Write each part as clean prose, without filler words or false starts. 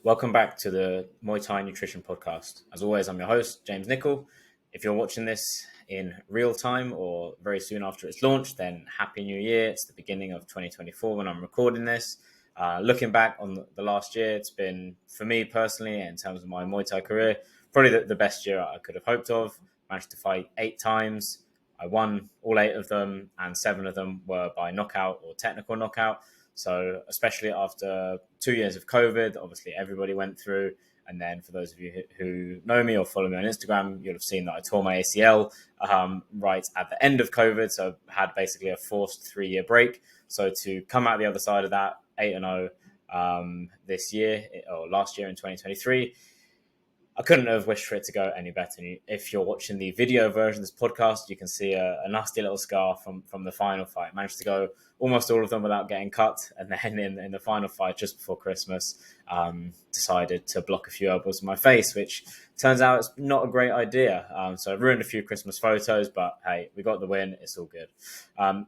Welcome back to the Muay Thai Nutrition Podcast. As always, I'm your host, James Nicol. If you're watching this in real time or very soon after it's launched, then Happy New Year. It's the beginning of 2024 when I'm recording this. Looking back on the last year, it's been, for me personally, in terms of my Muay Thai career, probably the best year I could have hoped of. Managed to fight 8 times. I won all 8 of them, and 7 of them were by knockout or technical knockout. So especially after 2 years of COVID, obviously everybody went through. And then for those of you who know me or follow me on Instagram, you'll have seen that I tore my ACL right at the end of COVID. So had basically a forced 3-year break. So to come out the other side of that 8-0 this year or last year in 2023, I couldn't have wished for it to go any better. If you're watching the video version of this podcast, you can see a nasty little scar from the final fight. Managed to go almost all of them without getting cut. And then in the final fight, just before Christmas, decided to block a few elbows in my face, which turns out it's not a great idea. So I ruined a few Christmas photos, but hey, we got the win. It's all good.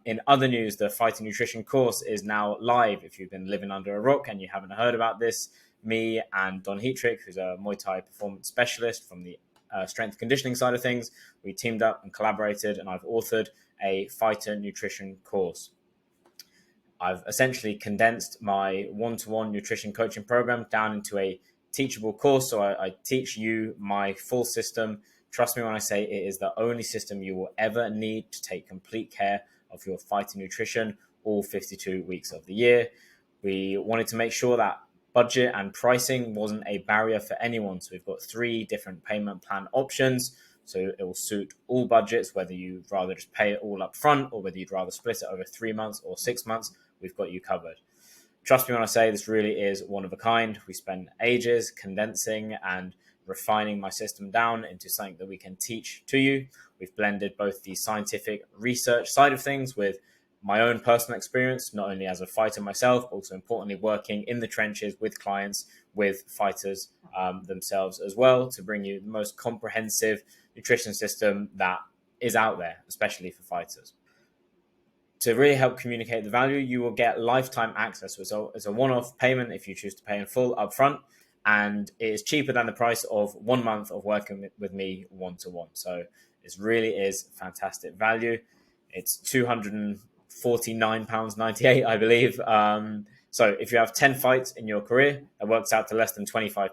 In other news, the Fighting Nutrition course is now live. If you've been living under a rock and you haven't heard about this, me and Don Heatrick, who's a Muay Thai performance specialist from the strength conditioning side of things, we teamed up and collaborated, and I've authored a fighter nutrition course. I've essentially condensed my one-to-one nutrition coaching program down into a teachable course. So I teach you my full system. Trust me when I say it is the only system you will ever need to take complete care of your fighter nutrition all 52 weeks of the year. We wanted to make sure that budget and pricing wasn't a barrier for anyone. So we've got 3 different payment plan options. So it will suit all budgets, whether you'd rather just pay it all up front or whether you'd rather split it over 3 months or 6 months, we've got you covered. Trust me when I say this really is one of a kind. We spend ages condensing and refining my system down into something that we can teach to you. We've blended both the scientific research side of things with my own personal experience, not only as a fighter myself, but also importantly working in the trenches with clients, with fighters themselves as well, to bring you the most comprehensive nutrition system that is out there, especially for fighters. To really help communicate the value, you will get lifetime access. So it's a one-off payment if you choose to pay in full upfront, and it is cheaper than the price of 1 month of working with me one-to-one. So it really is fantastic value. It's £249.98, I believe. So if you have 10 fights in your career, that works out to less than £25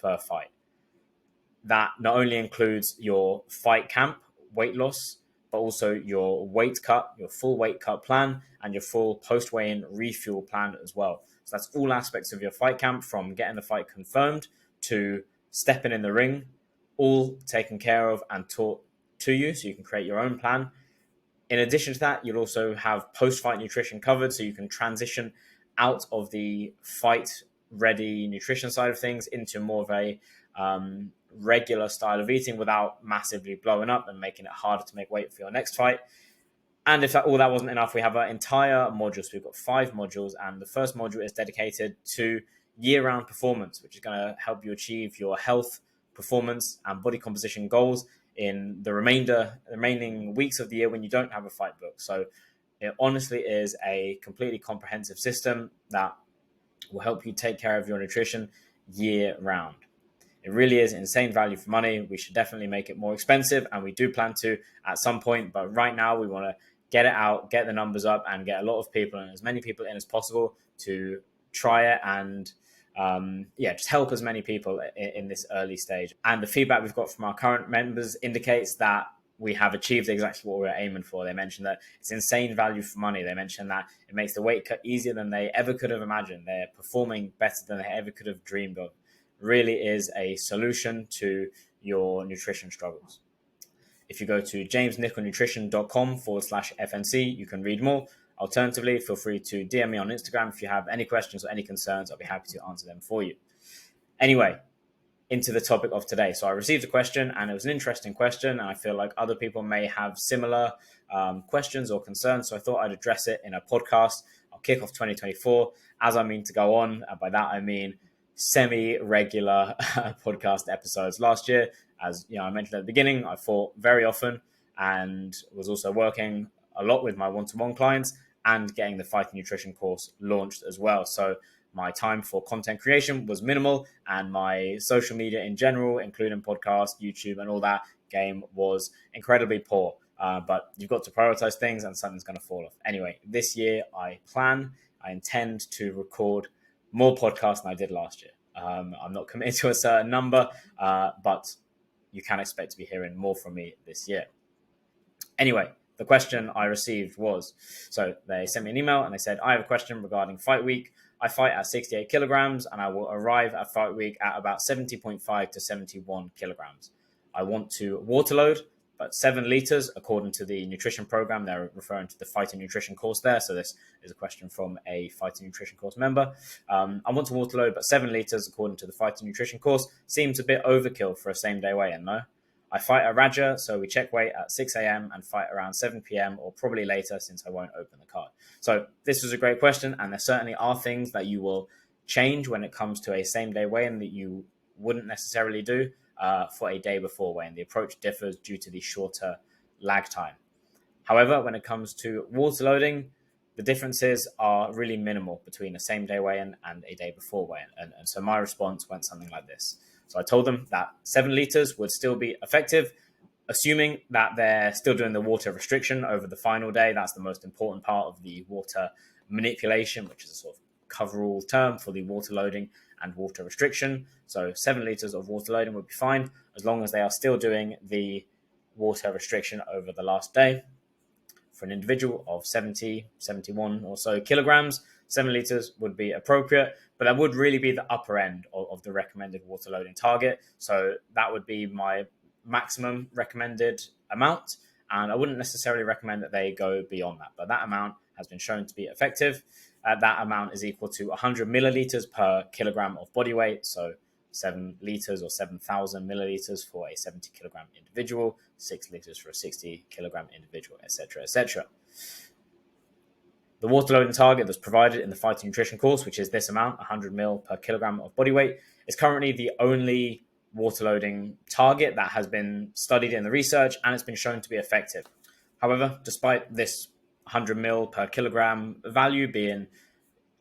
per fight. That not only includes your fight camp, weight loss, but also your weight cut, your full weight cut plan, and your full post-weigh-in refuel plan as well. So that's all aspects of your fight camp, from getting the fight confirmed to stepping in the ring, all taken care of and taught to you so you can create your own plan. In addition to that, you'll also have post-fight nutrition covered, so you can transition out of the fight-ready nutrition side of things into more of a regular style of eating without massively blowing up and making it harder to make weight for your next fight. And if all that wasn't enough, we have our entire module. So we've got 5 modules, and the first module is dedicated to year-round performance, which is going to help you achieve your health, performance, and body composition goals in the remaining weeks of the year when you don't have a fight book. So it honestly is a completely comprehensive system that will help you take care of your nutrition year round. It really is insane value for money. We should definitely make it more expensive, and we do plan to at some point. But right now, we want to get it out, get the numbers up, and get a lot of people and as many people in as possible to try it and just help as many people in this early stage. And the feedback we've got from our current members indicates that we have achieved exactly what we were aiming for. They mentioned that it's insane value for money. They mentioned that it makes the weight cut easier than they ever could have imagined. They're performing better than they ever could have dreamed of. Really is a solution to your nutrition struggles. If you go to jamesnicolnutrition.com/FNC, you can read more. Alternatively, feel free to DM me on Instagram if you have any questions or any concerns. I'll be happy to answer them for you. Anyway, into the topic of today. So I received a question, and it was an interesting question, and I feel like other people may have similar questions or concerns, so I thought I'd address it in a podcast. I'll kick off 2024 as I mean to go on. By that, I mean semi-regular podcast episodes. Last year, as I mentioned at the beginning, I fought very often and was also working a lot with my one-to-one clients and getting the Fighting Nutrition course launched as well. So my time for content creation was minimal, and my social media in general, including podcast, YouTube, and all that game was incredibly poor. But you've got to prioritize things, and something's going to fall off. Anyway, this year I intend to record more podcasts than I did last year. I'm not committed to a certain number, but you can expect to be hearing more from me this year. Anyway, the question I received was, so they sent me an email and they said, I have a question regarding fight week. I fight at 68 kilograms and I will arrive at fight week at about 70.5 to 71 kilograms. I want to waterload, but 7 liters, according to the nutrition program. They're referring to the fighter nutrition course there. So this is a question from a fighter nutrition course member. I want to waterload, but 7 liters, according to the fighter nutrition course, seems a bit overkill for a same day weigh-in, no? I fight at radja, so we check weight at 6 a.m. and fight around 7 p.m. or probably later, since I won't open the card. So this was a great question, and there certainly are things that you will change when it comes to a same day weigh-in that you wouldn't necessarily do for a day before weigh-in. The approach differs due to the shorter lag time. However, when it comes to waterloading, the differences are really minimal between a same day weigh-in and a day before weigh-in. And so my response went something like this. So I told them that 7 liters would still be effective, assuming that they're still doing the water restriction over the final day. That's the most important part of the water manipulation, which is a sort of coverall term for the water loading and water restriction. So 7 liters of water loading would be fine, as long as they are still doing the water restriction over the last day. For an individual of 70, 71 or so kilograms, 7 liters would be appropriate, but that would really be the upper end of the recommended water loading target. So that would be my maximum recommended amount, and I wouldn't necessarily recommend that they go beyond that, but that amount has been shown to be effective. That amount is equal to 100 milliliters per kilogram of body weight, so 7 liters or 7,000 milliliters for a 70 kilogram individual, 6 liters for a 60 kilogram individual, etc., etc. The water loading target that's provided in the fighter nutrition course, which is this amount, 100 mil per kilogram of body weight, is currently the only water loading target that has been studied in the research, and it's been shown to be effective. However, despite this 100 mil per kilogram value being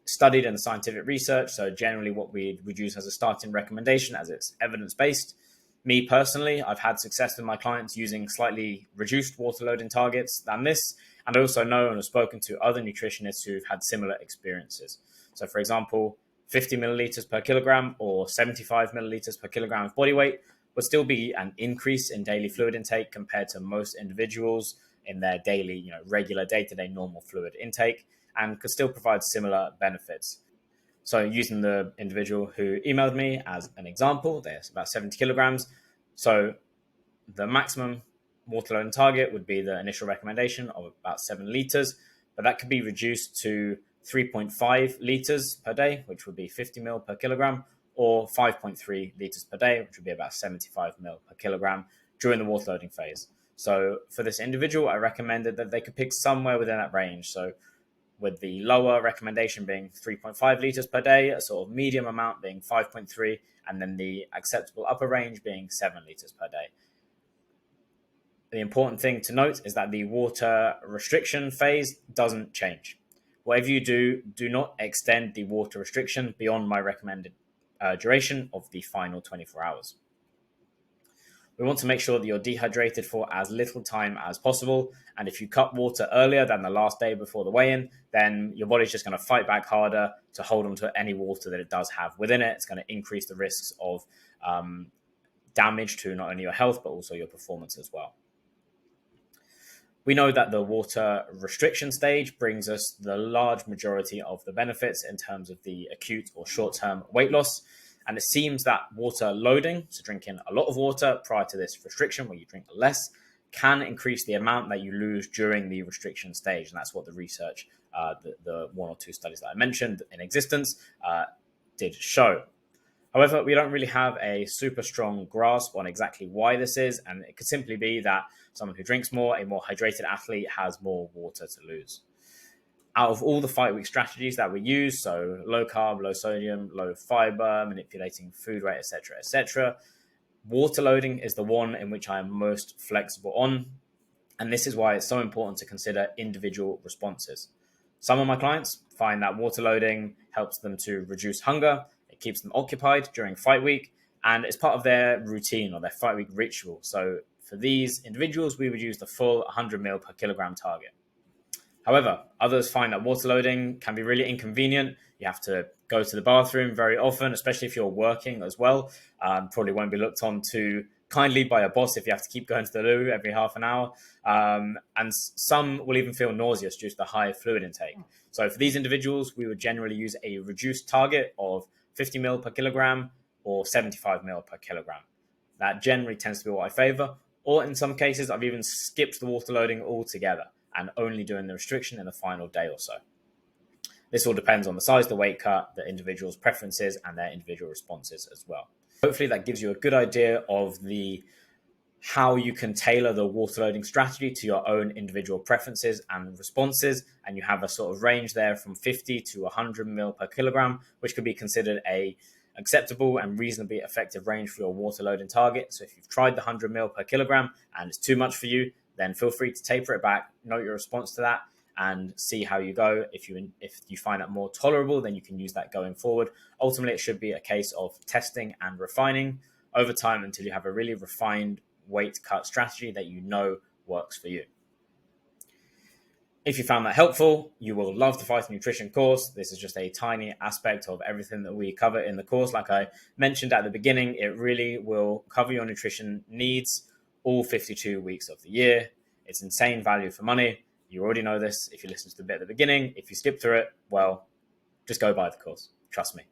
studied in the scientific research, so generally what we would use as a starting recommendation, as it's evidence-based, me personally, I've had success with my clients using slightly reduced water loading targets than this, and I also know and have spoken to other nutritionists who've had similar experiences. So for example, 50 milliliters per kilogram or 75 milliliters per kilogram of body weight would still be an increase in daily fluid intake compared to most individuals in their daily, regular day-to-day normal fluid intake, and could still provide similar benefits. So using the individual who emailed me as an example, there's about 70 kilograms. So the maximum water loading target would be the initial recommendation of about 7 liters, but that could be reduced to 3.5 liters per day, which would be 50 mil per kilogram, or 5.3 liters per day, which would be about 75 mil per kilogram during the water loading phase. So for this individual, I recommended that they could pick somewhere within that range. So with the lower recommendation being 3.5 liters per day, a sort of medium amount being 5.3, and then the acceptable upper range being 7 liters per day. The important thing to note is that the water restriction phase doesn't change. Whatever you do, do not extend the water restriction beyond my recommended duration of the final 24 hours. We want to make sure that you're dehydrated for as little time as possible. And if you cut water earlier than the last day before the weigh-in, then your body's just going to fight back harder to hold on to any water that it does have within it. It's going to increase the risks of damage to not only your health, but also your performance as well. We know that the water restriction stage brings us the large majority of the benefits in terms of the acute or short-term weight loss. And it seems that water loading, so drinking a lot of water prior to this restriction where you drink less, can increase the amount that you lose during the restriction stage. And that's what the research, the 1 or 2 studies that I mentioned in existence, did show. However, we don't really have a super strong grasp on exactly why this is. And it could simply be that someone who drinks more, a more hydrated athlete, has more water to lose. Out of all the fight week strategies that we use, so low carb, low sodium, low fiber, manipulating food weight, etc., water loading is the one in which I am most flexible on. And this is why it's so important to consider individual responses. Some of my clients find that water loading helps them to reduce hunger. It keeps them occupied during fight week, and it's part of their routine or their fight week ritual. So for these individuals, we would use the full 100 ml per kilogram target. However, others find that water loading can be really inconvenient. You have to go to the bathroom very often, especially if you're working as well. Probably won't be looked on too kindly by a boss if you have to keep going to the loo every half an hour. And some will even feel nauseous due to the high fluid intake. So for these individuals, we would generally use a reduced target of 50 ml per kilogram or 75 ml per kilogram. That generally tends to be what I favor. Or in some cases, I've even skipped the water loading altogether and only doing the restriction in the final day or so. This all depends on the size of the weight cut, the individual's preferences, and their individual responses as well. Hopefully that gives you a good idea of how you can tailor the water loading strategy to your own individual preferences and responses. And you have a sort of range there from 50 to 100 ml per kilogram, which could be considered a acceptable and reasonably effective range for your water loading target. So if you've tried the 100 ml per kilogram and it's too much for you, then feel free to taper it back, note your response to that, and see how you go. If you find that more tolerable, then you can use that going forward. Ultimately, it should be a case of testing and refining over time until you have a really refined weight cut strategy that you know works for you. If you found that helpful, you will love the Fighting Nutrition course. This is just a tiny aspect of everything that we cover in the course. Like I mentioned at the beginning, it really will cover your nutrition needs all 52 weeks of the year. It's insane value for money. You already know this if you listen to the bit at the beginning. If you skip through it, well, just go buy the course. Trust me.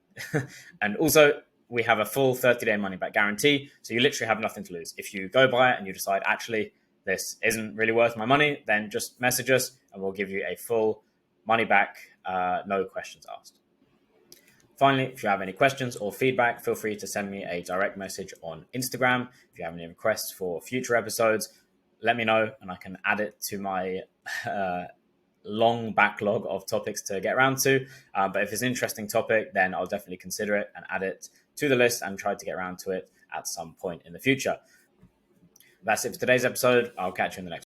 And also, we have a full 30-day money-back guarantee, so you literally have nothing to lose. If you go buy it and you decide, actually, this isn't really worth my money, then just message us and we'll give you a full money-back, no questions asked. Finally, if you have any questions or feedback, feel free to send me a direct message on Instagram. If you have any requests for future episodes, let me know and I can add it to my long backlog of topics to get around to. But if it's an interesting topic, then I'll definitely consider it and add it to the list and try to get around to it at some point in the future. That's it for today's episode. I'll catch you in the next one.